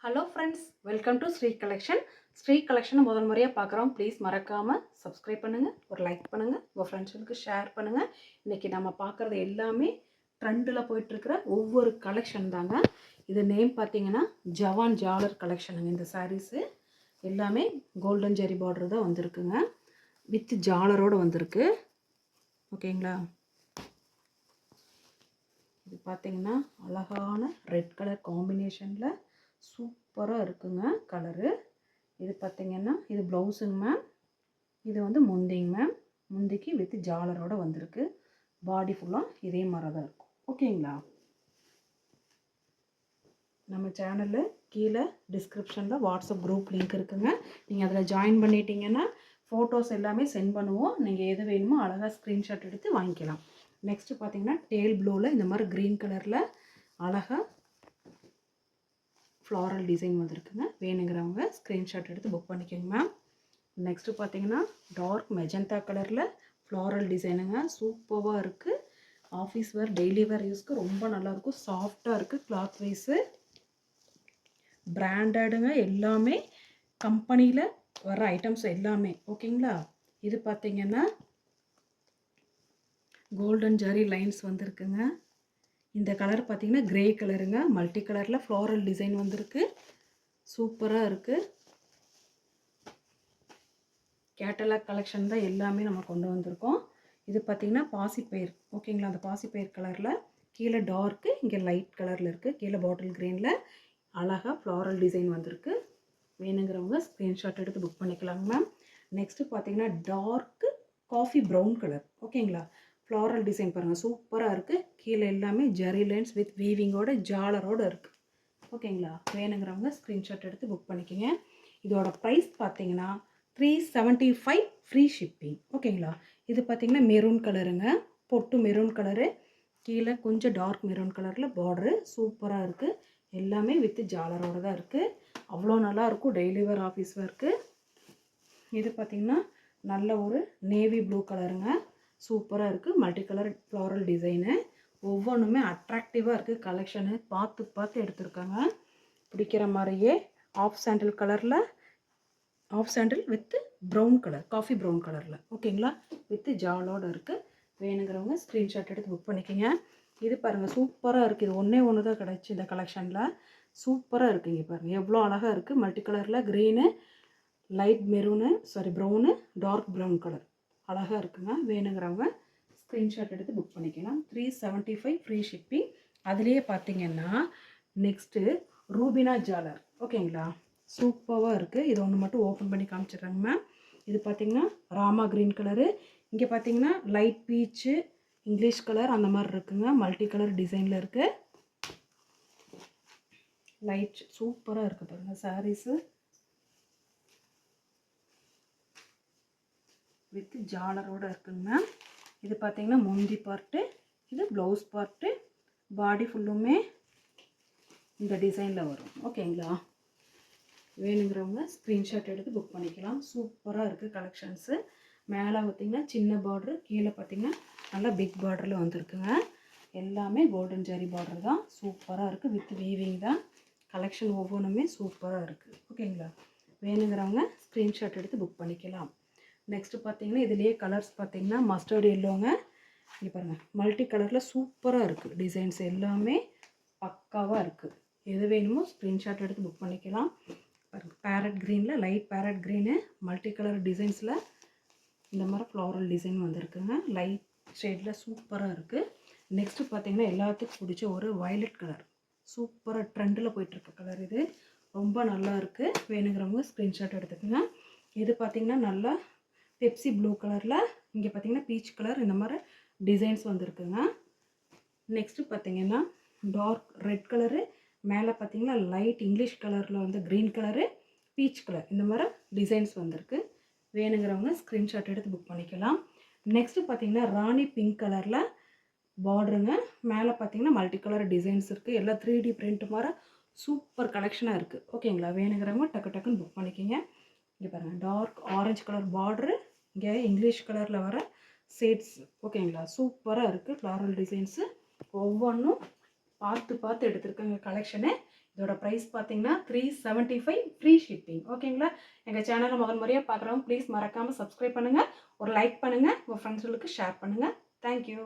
Hello friends, welcome to Sri collection. Sri கலெக்ஷனை முதல் முறையாக பார்க்குறோம். ப்ளீஸ் மறக்காமல் சப்ஸ்கிரைப் பண்ணுங்கள், ஒரு லைக் பண்ணுங்கள், உங்கள் ஃப்ரெண்ட்ஸுக்கு ஷேர் பண்ணுங்கள். இன்றைக்கி நம்ம பார்க்குறது எல்லாமே ட்ரெண்டில் போயிட்டுருக்கிற ஒவ்வொரு கலெக்ஷன் தாங்க. இது நேம் பார்த்தீங்கன்னா ஜவான் ஜாலர் கலெக்ஷனுங்க. இந்த சாரீஸு எல்லாமே கோல்டன் ஜெரி பார்டர் தான் வந்திருக்குங்க, வித் ஜாலரோடு வந்திருக்கு. ஓகேங்களா? இது பார்த்தீங்கன்னா அழகான ரெட் கலர் காம்பினேஷனில் சூப்பராக இருக்குங்க கலரு. இது பார்த்திங்கன்னா இது ப்ளவுஸுங்க மேம். இது வந்து முந்திங்க மேம். முந்திக்கு வித் ஜாலரோடு வந்திருக்கு. பாடி ஃபுல்லாக இதே மாதிரி தான் இருக்கும். ஓகேங்களா? நம்ம சேனலில் கீழே டிஸ்கிரிப்ஷனில் வாட்ஸ்அப் குரூப் லிங்க் இருக்குங்க. நீங்கள் அதில் ஜாயின் பண்ணிட்டீங்கன்னா ஃபோட்டோஸ் எல்லாமே சென்ட் பண்ணுவோம். நீங்கள் எது வேணுமோ அழகாக ஸ்க்ரீன்ஷாட் எடுத்து வாங்கிக்கலாம். நெக்ஸ்ட்டு பார்த்தீங்கன்னா டேல் ப்ளூவில் இந்த மாதிரி க்ரீன் கலரில் அழகாக ஃப்ளாரல் டிசைன் வந்திருக்குங்க. வேணுங்கிறவங்க ஸ்க்ரீன்ஷாட் எடுத்து புக் பண்ணிக்கோங்க மேம். நெக்ஸ்ட்டு பார்த்தீங்கன்னா டார்க் மெஜந்தா கலரில் ஃப்ளாரல் டிசைனுங்க. சூப்பராக இருக்குது. ஆஃபீஸ் வேர், டெய்லி வேர் யூஸ்க்கு ரொம்ப நல்லாயிருக்கும். சாஃப்டாக இருக்குது. கிளாத் வைஸு பிராண்டடுங்க. எல்லாமே கம்பெனியில் வர ஐட்டம்ஸ் எல்லாமே. ஓகேங்களா? இது பார்த்தீங்கன்னா கோல்டன் ஜரி லைன்ஸ் வந்திருக்குங்க. இந்த கலர் பார்த்தீங்கன்னா கிரே கலருங்க. மல்டி கலரில் ஃப்ளாரல் டிசைன் வந்திருக்கு. சூப்பராக இருக்குது. கேட்டலாக் கலெக்ஷன் தான் எல்லாமே நம்ம கொண்டு வந்திருக்கோம். இது பார்த்திங்கன்னா பாசிப்பயிர். ஓகேங்களா? அந்த பாசிப்பயிர் கலரில் கீழே டார்க்கு, இங்கே லைட் கலரில் இருக்குது. கீழே பாட்டில் க்ரீனில் அழகாக ஃப்ளாரல் டிசைன் வந்திருக்கு. வேணுங்கிறவங்க ஸ்க்ரீன்ஷாட் எடுத்து புக் பண்ணிக்கலாங்க மேம். நெக்ஸ்ட்டு பார்த்தீங்கன்னா டார்க்கு காஃபி ப்ரௌன் கலர். ஓகேங்களா? ஃப்ளாரல் டிசைன் பாருங்கள், சூப்பராக இருக்குது. கீழே எல்லாமே ஜரி லைன்ஸ் வித் வீவிங்கோட ஜாலரோடு இருக்குது. ஓகேங்களா? வேணுங்கிறவங்க ஸ்க்ரீன்ஷாட் எடுத்து புக் பண்ணிக்கோங்க. இதோட ப்ரைஸ் பார்த்தீங்கன்னா 375 ஃப்ரீ ஷிப்பிங். ஓகேங்களா? இது பார்த்தீங்கன்னா மெரூன் கலருங்க. பொட்டு மெரூன் கலரு. கீழே கொஞ்சம் டார்க் மெரூன் கலரில் பார்டரு. சூப்பராக இருக்குது. எல்லாமே வித் ஜாலரோடு தான் இருக்குது. அவ்வளோ நல்லாயிருக்கும் டெய்லி வேர், ஆஃபீஸ் வேர்க்கு. இது பார்த்திங்கன்னா நல்ல ஒரு நேவி ப்ளூ கலருங்க. சூப்பராக இருக்குது. Multi colour floral design. ஒவ்வொன்றுமே அட்ராக்டிவாக இருக்குது. கலெக்ஷனு பார்த்து எடுத்திருக்காங்க. பிடிக்கிற மாதிரியே ஆஃப் சாண்டில் கலரில், off sandal with brown colour, coffee brown கலரில். ஓகேங்களா? வித் ஜாலோடு இருக்குது. வேணுங்கிறவங்க ஸ்க்ரீன்ஷாட் எடுத்து புக் பண்ணிக்கோங்க. இது பாருங்கள், சூப்பராக இருக்குது. இது ஒன்று தான் கிடச்சி இந்த கலெக்ஷனில். சூப்பராக இருக்குது. இங்கே பாருங்கள் எவ்வளோ அழகாக இருக்குது. மல்டி கலரில் green, light maroon, brown, dark brown colour அழகாக இருக்குங்க. வேணுங்கிறவங்க ஸ்க்ரீன்ஷாட் எடுத்து புக் பண்ணிக்கலாம். 375 ஃப்ரீ ஷிப்பிங். அதுலேயே பார்த்தீங்கன்னா நெக்ஸ்ட்டு ரூபினா ஜாலர். ஓகேங்களா? சூப்பராக இருக்குது. இது ஒன்று மட்டும் ஓப்பன் பண்ணி காமிச்சிடுறாங்க மேம். இது பார்த்திங்கன்னா ராமா க்ரீன் கலரு. இங்கே பார்த்தீங்கன்னா லைட் பீச்சு, இங்கிலீஷ் கலர் அந்த மாதிரி இருக்குங்க. மல்டி கலர் டிசைனில் இருக்குது. லைட் சூப்பராக இருக்குது பாருங்கள் சாரீஸு வித் ஜாலரோடு இருக்குங்க. இது பார்த்திங்கன்னா முந்தி பார்ட்டு, இது ப்ளவுஸ் பார்ட்டு. பாடி ஃபுல்லுமே இந்த டிசைனில் வரும். ஓகேங்களா? வேணுங்கிறவங்க ஸ்க்ரீன்ஷாட் எடுத்து புக் பண்ணிக்கலாம். சூப்பராக இருக்குது கலெக்ஷன்ஸு. மேலே பார்த்திங்கன்னா சின்ன பார்ட்ரு, கீழே பார்த்திங்கன்னா நல்லா பிக் பார்டரில் வந்திருக்குங்க. எல்லாமே கோல்டன் ஜரி பார்டர் தான். சூப்பராக இருக்குது. வித் வீவிங் தான். கலெக்ஷன் ஒவ்வொன்றுமே சூப்பராக இருக்குது. ஓகேங்களா? வேணுங்கிறவங்க ஸ்க்ரீன்ஷாட் எடுத்து புக் பண்ணிக்கலாம். நெக்ஸ்ட்டு பார்த்தீங்கன்னா இதுலேயே கலர்ஸ் பார்த்தீங்கன்னா மஸ்டர்ட் எல்லோங்க. இங்கே பாருங்கள், மல்டி கலரில் சூப்பராக இருக்குது. டிசைன்ஸ் எல்லாமே பக்காவாக இருக்குது. எது வேணுமோ ஸ்க்ரீன்ஷாட் எடுத்து புக் பண்ணிக்கலாம். பாருங்கள், பேரட் க்ரீனில், light parrot green, multi colour டிசைன்ஸில் இந்த மாதிரி ஃப்ளாரல் டிசைன் வந்திருக்குங்க. லைட் ஷேடில் சூப்பராக இருக்குது. நெக்ஸ்ட்டு பார்த்தீங்கன்னா எல்லாத்துக்கும் பிடிச்ச ஒரு வயலட் கலர். சூப்பராக ட்ரெண்டில் போயிட்டுருக்க கலர். இது ரொம்ப நல்லா இருக்குது. வேணுங்கிறவங்க ஸ்க்ரீன்ஷாட் எடுத்துக்கோங்க. இது பார்த்திங்கன்னா நல்லா பெப்சி ப்ளூ கலரில், இங்கே பார்த்தீங்கன்னா பீச் கலர், இந்த மாதிரி டிசைன்ஸ் வந்திருக்குங்க. நெக்ஸ்ட்டு பார்த்தீங்கன்னா டார்க் ரெட் கலரு, மேலே பார்த்தீங்கன்னா லைட் இங்கிலீஷ் கலரில் வந்து க்ரீன் கலரு, பீச் கலர், இந்த மாதிரி டிசைன்ஸ் வந்திருக்கு. வேணுங்கிறவங்க ஸ்க்ரீன்ஷாட் எடுத்து புக் பண்ணிக்கலாம். நெக்ஸ்ட்டு பார்த்தீங்கன்னா ராணி பிங்க் கலரில் பார்டருங்க. மேலே பார்த்தீங்கன்னா மல்டி கலர் டிசைன்ஸ் இருக்குது. எல்லாம் 3D பிரிண்ட் மாதிரி சூப்பர் கலெக்ஷனாக இருக்குது. ஓகேங்களா? வேணுங்கிறவங்க டக்குன்னு புக் பண்ணிக்கோங்க. இங்கே பாருங்கள், டார்க் ஆரஞ்சு கலர் பார்டரு, இங்கே இங்கிலீஷ் கலரில் வர ஷேட்ஸ். ஓகேங்களா? சூப்பராக இருக்குது. ஃப்ளாரல் டிசைன்ஸு ஒவ்வொன்றும் பார்த்து எடுத்துருக்காங்க கலெக்ஷனு. இதோட ப்ரைஸ் பார்த்தீங்கன்னா 375 ஃப்ரீ ஷிப்பிங். ஓகேங்களா? எங்கள் சேனலை முதல் முறையாக பார்க்குறவங்க ப்ளீஸ் மறக்காமல் சப்ஸ்கிரைப் பண்ணுங்கள், ஒரு லைக் பண்ணுங்கள், உங்கள் ஃப்ரெண்ட்ஸுகளுக்கு ஷேர் பண்ணுங்கள். தேங்க்யூ.